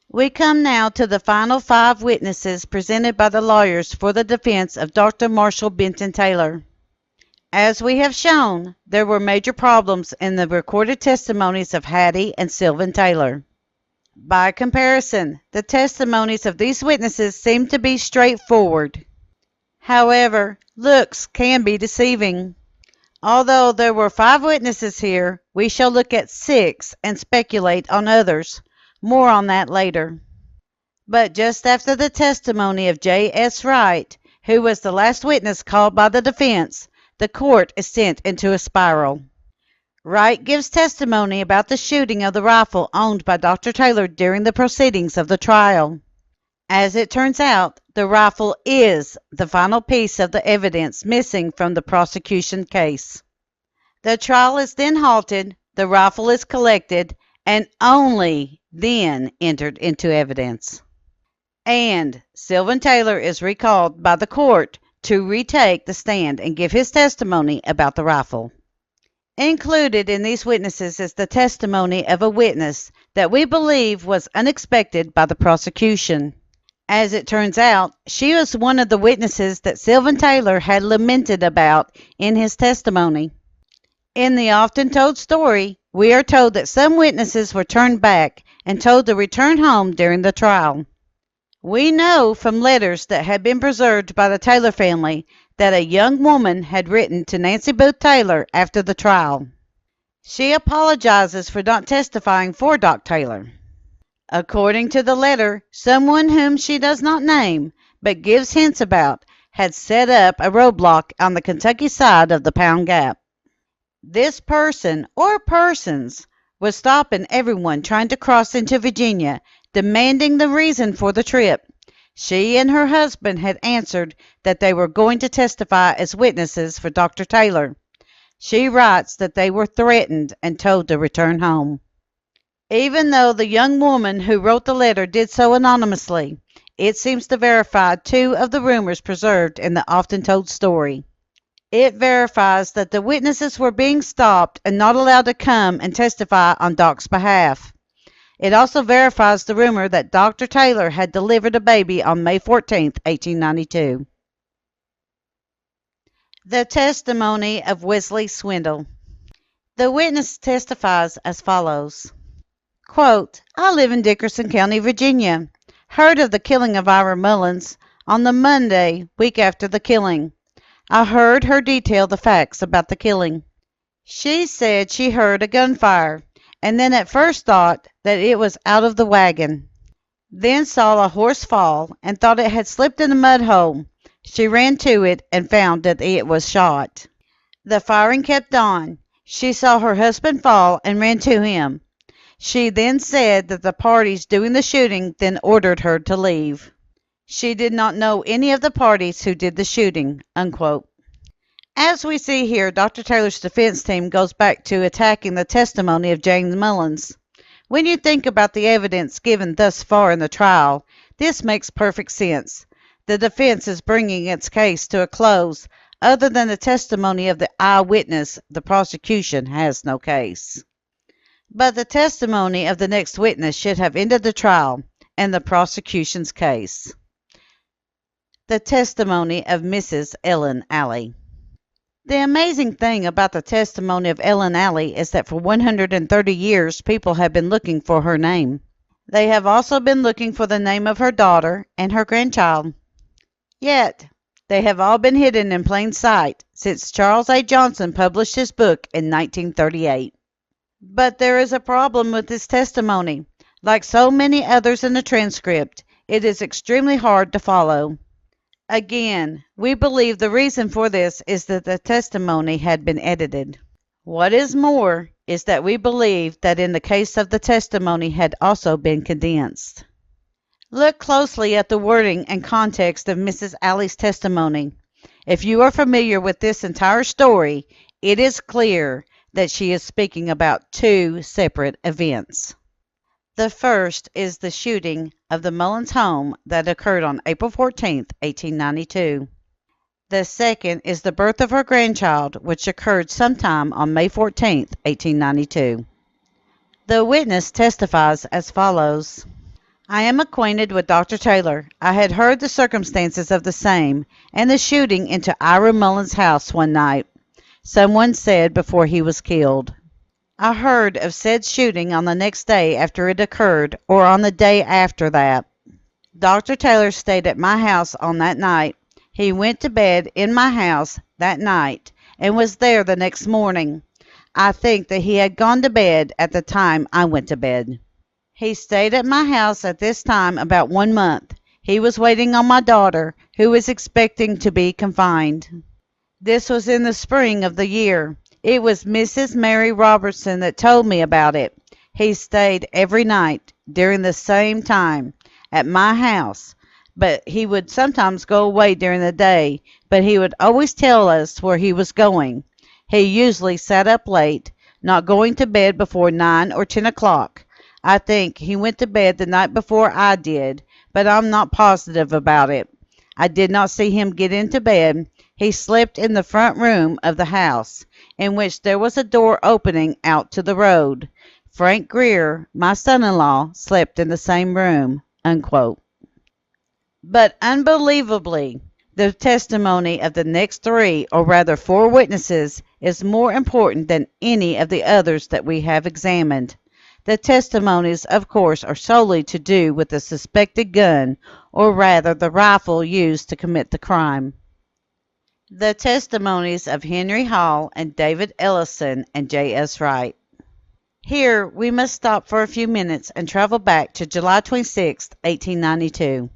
We come now to the final 5 witnesses presented by the lawyers for the defense of Dr. Marshall Benton Taylor. As we have shown, there were major problems in the recorded testimonies of Hattie and Sylvan Taylor. By comparison, the testimonies of these witnesses seem to be straightforward. However, looks can be deceiving. Although there were 5 witnesses here, we shall look at 6 and speculate on others. More on that later. But just after the testimony of J.S. Wright, who was the last witness called by the defense, the court is sent into a spiral. Wright gives testimony about the shooting of the rifle owned by Dr. Taylor during the proceedings of the trial. As it turns out, the rifle is the final piece of the evidence missing from the prosecution case. The trial is then halted, the rifle is collected, and only then entered into evidence. And Sylvan Taylor is recalled by the court to retake the stand and give his testimony about the rifle. Included in these witnesses is the testimony of a witness that we believe was unexpected by the prosecution. As it turns out, she was one of the witnesses that Sylvan Taylor had lamented about in his testimony. In the often told story, we are told that some witnesses were turned back and told to return home during the trial. We know from letters that had been preserved by the Taylor family that a young woman had written to Nancy Booth Taylor after the trial. She apologizes for not testifying for Doc Taylor. According to the letter, someone whom she does not name, but gives hints about, had set up a roadblock on the Kentucky side of the Pound Gap. This person, or persons, was stopping everyone trying to cross into Virginia, demanding the reason for the trip. She and her husband had answered that they were going to testify as witnesses for Dr. Taylor. She writes that they were threatened and told to return home. Even though the young woman who wrote the letter did so anonymously, it seems to verify 2 of the rumors preserved in the often told story. It verifies that the witnesses were being stopped and not allowed to come and testify on Doc's behalf. It also verifies the rumor that Dr. Taylor had delivered a baby on May 14, 1892. The testimony of Wesley Swindall. The witness testifies as follows. Quote, I live in Dickerson County, Virginia. Heard of the killing of Ira Mullins on the Monday, week after the killing. I heard her detail the facts about the killing. She said she heard a gunfire, and then at first thought that it was out of the wagon. Then saw a horse fall and thought it had slipped in a mud hole. She ran to it and found that it was shot. The firing kept on. She saw her husband fall and ran to him. She then said that the parties doing the shooting then ordered her to leave. She did not know any of the parties who did the shooting, unquote. As we see here, Dr. Taylor's defense team goes back to attacking the testimony of James Mullins. When you think about the evidence given thus far in the trial, this makes perfect sense. The defense is bringing its case to a close. Other than the testimony of the eyewitness, the prosecution has no case. But the testimony of the next witness should have ended the trial and the prosecution's case. The testimony of Mrs. Ellen Alley. The amazing thing about the testimony of Ellen Alley is that for 130 years people have been looking for her name. They have also been looking for the name of her daughter and her grandchild. Yet, they have all been hidden in plain sight since Charles A. Johnson published his book in 1938. But there is a problem with this testimony. Like so many others in the transcript, it is extremely hard to follow. Again, we believe the reason for this is that the testimony had been edited. What is more is that we believe that in the case of the testimony had also been condensed. Look closely at the wording and context of Mrs. Alley's testimony. If you are familiar with this entire story, it is clear that she is speaking about 2 separate events. The first is the shooting of the Mullins home that occurred on April 14, 1892. The second is the birth of her grandchild, which occurred sometime on May 14, 1892. The witness testifies as follows. I am acquainted with Dr. Taylor. I had heard the circumstances of the same, and the shooting into Ira Mullen's house one night, someone said before he was killed. I heard of said shooting on the next day after it occurred, or on the day after that. Dr. Taylor stayed at my house on that night. He went to bed in my house that night, and was there the next morning. I think that he had gone to bed at the time I went to bed. He stayed at my house at this time about 1 month. He was waiting on my daughter, who was expecting to be confined. This was in the spring of the year. It was Mrs. Mary Robertson that told me about it. He stayed every night, during the same time, at my house, but he would sometimes go away during the day, but he would always tell us where he was going. He usually sat up late, not going to bed before 9 or 10 o'clock. I think he went to bed the night before I did, but I'm not positive about it. I did not see him get into bed. He slept in the front room of the house, in which there was a door opening out to the road. Frank Greer, my son-in-law, slept in the same room." Unquote. But unbelievably, the testimony of the next 3, or rather 4 witnesses is more important than any of the others that we have examined. The testimonies, of course, are solely to do with the suspected gun, or rather the rifle used to commit the crime. The testimonies of Henry Hall and David Ellison and J.S. Wright. Here we must stop for a few minutes and travel back to July 26, 1892.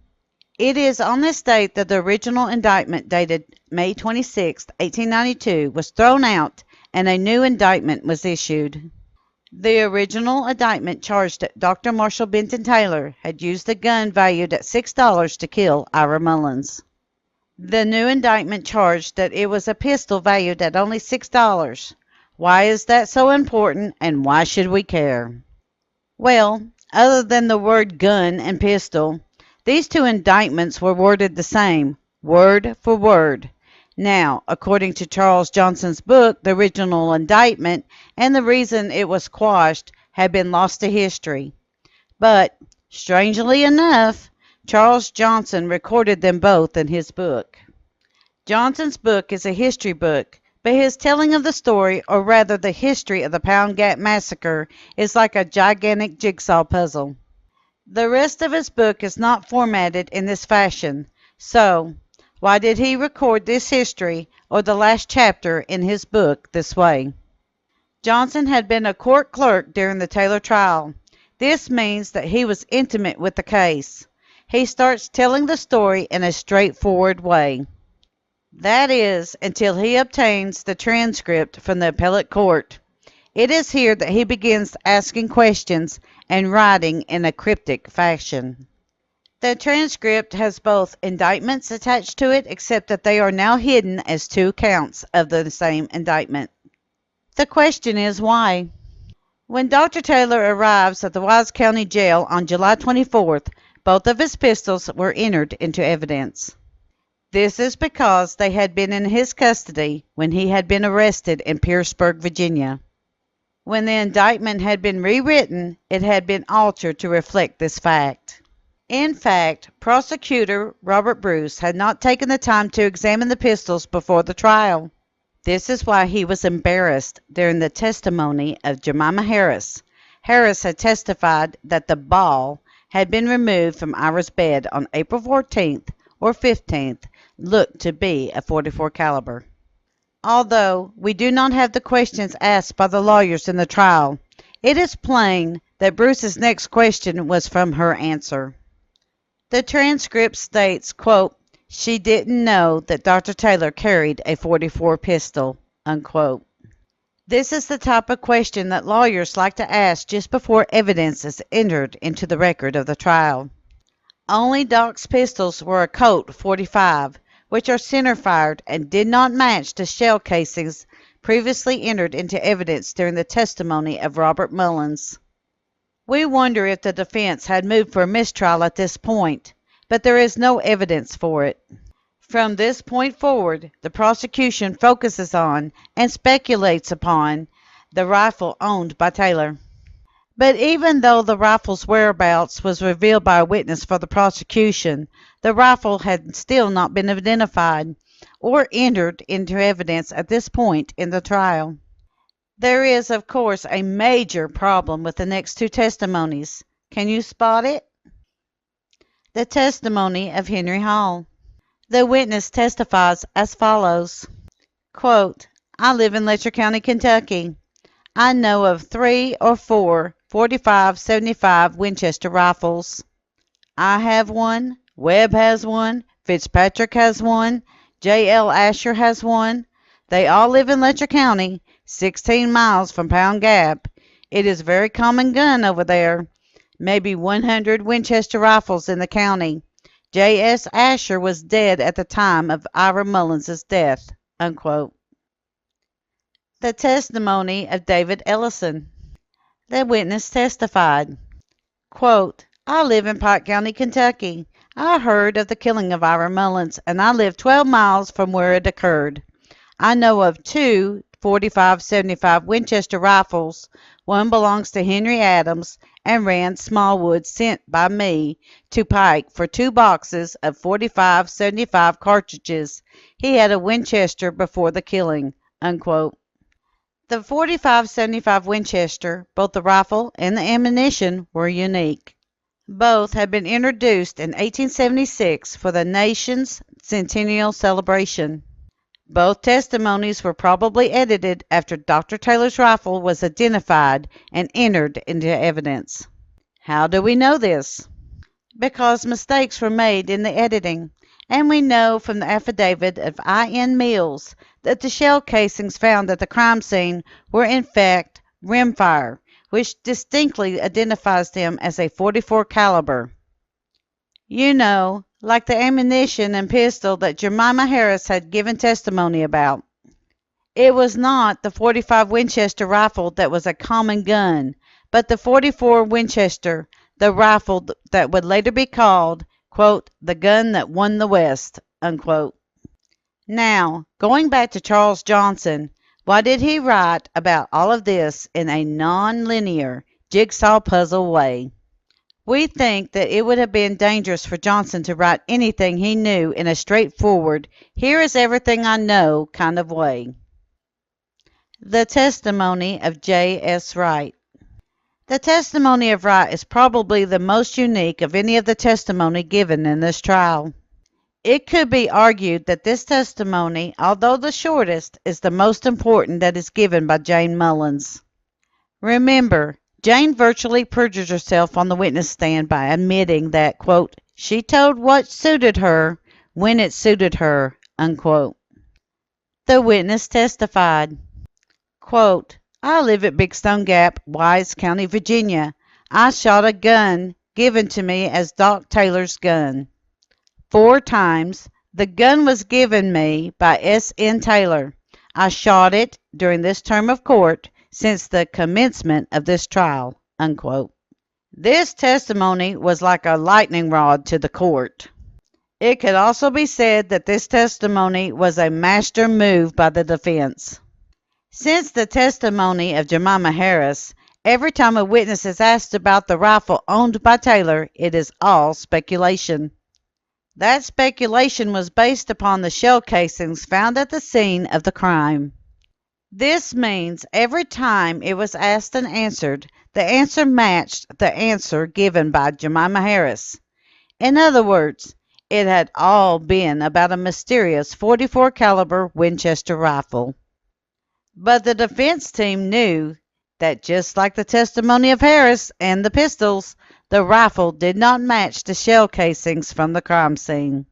It is on this date that the original indictment dated May 26, 1892 was thrown out and a new indictment was issued. The original indictment charged that Dr. Marshall Benton Taylor had used a gun valued at $6 to kill Ira Mullins. The new indictment charged that it was a pistol valued at only $6. Why is that so important, and why should we care? Well, other than the word gun and pistol, these 2 indictments were worded the same, word for word. Now, according to Charles Johnson's book, the original indictment and the reason it was quashed had been lost to history. But, strangely enough, Charles Johnson recorded them both in his book. Johnson's book is a history book, but his telling of the story, or rather the history of the Pound Gap Massacre, is like a gigantic jigsaw puzzle. The rest of his book is not formatted in this fashion, so why did he record this history, or the last chapter in his book, this way? Johnson had been a court clerk during the Taylor trial. This means that he was intimate with the case. He starts telling the story in a straightforward way. That is, until he obtains the transcript from the appellate court. It is here that he begins asking questions and writing in a cryptic fashion. The transcript has both indictments attached to it, except that they are now hidden as 2 counts of the same indictment. The question is why? When Dr. Taylor arrives at the Wise County Jail on July 24th, both of his pistols were entered into evidence. This is because they had been in his custody when he had been arrested in Pearisburg, Virginia. When the indictment had been rewritten, it had been altered to reflect this fact. In fact, Prosecutor Robert Bruce had not taken the time to examine the pistols before the trial. This is why he was embarrassed during the testimony of Jemima Harris. Harris had testified that the ball had been removed from Ira's bed on April 14th or 15th, looked to be a .44 caliber. Although we do not have the questions asked by the lawyers in the trial, it is plain that Bruce's next question was from her answer. The transcript states, quote, "She didn't know that Dr. Taylor carried a .44 pistol," unquote. This is the type of question that lawyers like to ask just before evidence is entered into the record of the trial. Only Doc's pistols were a Colt .45, which are center-fired and did not match the shell casings previously entered into evidence during the testimony of Robert Mullins. We wonder if the defense had moved for a mistrial at this point, but there is no evidence for it. From this point forward, the prosecution focuses on and speculates upon the rifle owned by Taylor. But even though the rifle's whereabouts was revealed by a witness for the prosecution, the rifle had still not been identified or entered into evidence at this point in the trial. There is, of course, a major problem with the next two testimonies. Can you spot it? The testimony of Henry Hall. The witness testifies as follows. Quote, I live in Letcher County, Kentucky. I know of 3 or 4 45-75 Winchester rifles. I have one, Webb has one, Fitzpatrick has one, J.L. Asher has one. They all live in Letcher County, 16 miles from Pound Gap. It is a very common gun over there. Maybe 100 Winchester rifles in the county. J.S. Asher was dead at the time of Ira Mullins' death. Unquote. The testimony of David Ellison. The witness testified. Quote, I live in Pike County, Kentucky. I heard of the killing of Ira Mullins, and I live 12 miles from where it occurred. I know of 2 45-75 Winchester rifles. One belongs to Henry Adams, and Rand Smallwood sent by me to Pike for 2 boxes of 45-75 cartridges. He had a Winchester before the killing. Unquote. The 45-75 Winchester, both the rifle and the ammunition, were unique. Both had been introduced in 1876 for the nation's centennial celebration. Both testimonies were probably edited after Dr. Taylor's rifle was identified and entered into evidence. How do we know this? Because mistakes were made in the editing, and we know from the affidavit of I.N. Mills that the shell casings found at the crime scene were in fact rimfire, which distinctly identifies them as a .44 caliber. You know, like the ammunition and pistol that Jemima Harris had given testimony about. It was not the .45 Winchester rifle that was a common gun, but the .44 Winchester, the rifle that would later be called, quote, the gun that won the West, unquote. Now, going back to Charles Johnson, why did he write about all of this in a non-linear, jigsaw puzzle way? We think that it would have been dangerous for Johnson to write anything he knew in a straightforward, here is everything I know kind of way. The testimony of J.S. Wright. The testimony of Wright is probably the most unique of any of the testimony given in this trial. It could be argued that this testimony, although the shortest, is the most important that is given by Jane Mullins. Remember, Jane virtually perjured herself on the witness stand by admitting that, quote, she told what suited her when it suited her, unquote. The witness testified, quote, I live at Big Stone Gap, Wise County, Virginia. I shot a gun given to me as Doc Taylor's gun. 4 times. The gun was given me by S.N. Taylor. I shot it during this term of court since the commencement of this trial, unquote. This testimony was like a lightning rod to the court. It could also be said that this testimony was a master move by the defense. Since the testimony of Jemima Harris, every time a witness is asked about the rifle owned by Taylor, it is all speculation. That speculation was based upon the shell casings found at the scene of the crime. This means every time it was asked and answered, the answer matched the answer given by Jemima Harris. In other words, it had all been about a mysterious .44 caliber Winchester rifle. But the defense team knew that just like the testimony of Harris and the pistols, the rifle did not match the shell casings from the crime scene.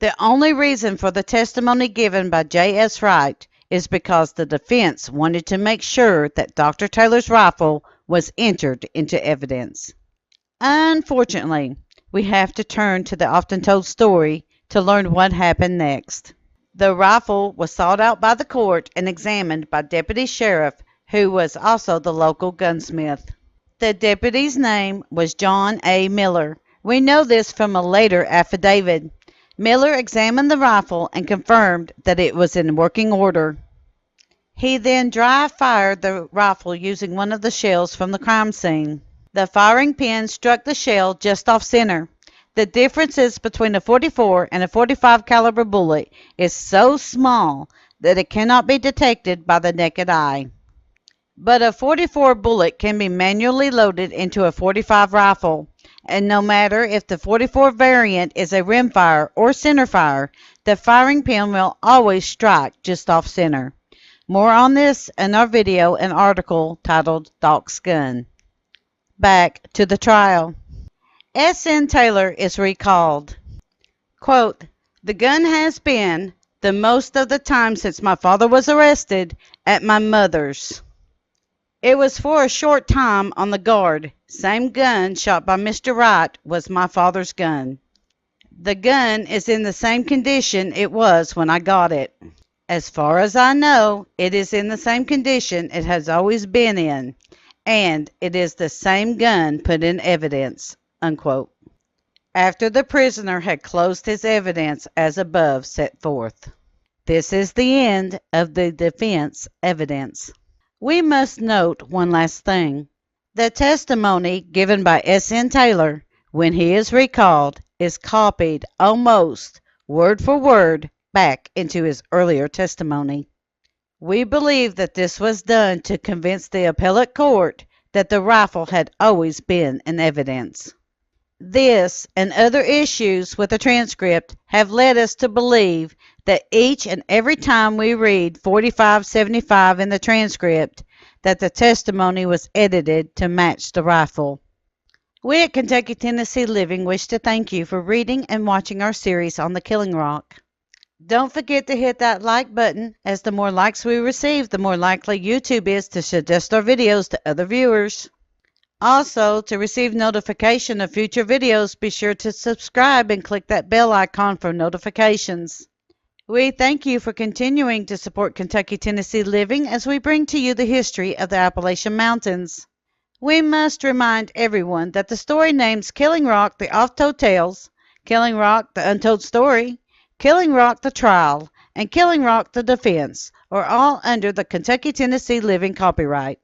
The only reason for the testimony given by J.S. Wright is because the defense wanted to make sure that Dr. Taylor's rifle was entered into evidence. Unfortunately, we have to turn to the often told story to learn what happened next. The rifle was sought out by the court and examined by Deputy Sheriff, who was also the local gunsmith. The deputy's name was John A. Miller. We know this from a later affidavit. Miller examined the rifle and confirmed that it was in working order. He then dry fired the rifle using one of the shells from the crime scene. The firing pin struck the shell just off center. The differences between a 44 and a 45 caliber bullet is so small that it cannot be detected by the naked eye. But a 44 bullet can be manually loaded into a 45 rifle, and no matter if the 44 variant is a rimfire or centerfire, the firing pin will always strike just off center. More on this in our video and article titled Doc's Gun. Back to the trial. S.N. Taylor is recalled. Quote, "The gun has been, the most of the time since my father was arrested, at my mother's. It was for a short time on the guard. Same gun shot by Mr. Wright was my father's gun. The gun is in the same condition it was when I got it. As far as I know, it is in the same condition it has always been in, and it is the same gun put in evidence." Unquote. After the prisoner had closed his evidence as above set forth. This is the end of the defense evidence. We must note one last thing. The testimony given by S.N. Taylor, when he is recalled, is copied almost word for word back into his earlier testimony. We believe that this was done to convince the appellate court that the rifle had always been in evidence. This and other issues with the transcript have led us to believe that each and every time we read 4575 in the transcript, that the testimony was edited to match the rifle. We at Kentucky Tennessee Living wish to thank you for reading and watching our series on the Killing Rock. Don't forget to hit that like button, as the more likes we receive, the more likely YouTube is to suggest our videos to other viewers. Also, to receive notification of future videos, be sure to subscribe and click that bell icon for notifications. We thank you for continuing to support Kentucky Tennessee Living as we bring to you the history of the Appalachian Mountains. We must remind everyone that the story names Killing Rock, the Oft-Told Tales, Killing Rock, the Untold Story, Killing Rock, the Trial, and Killing Rock, the Defense are all under the Kentucky Tennessee Living copyright.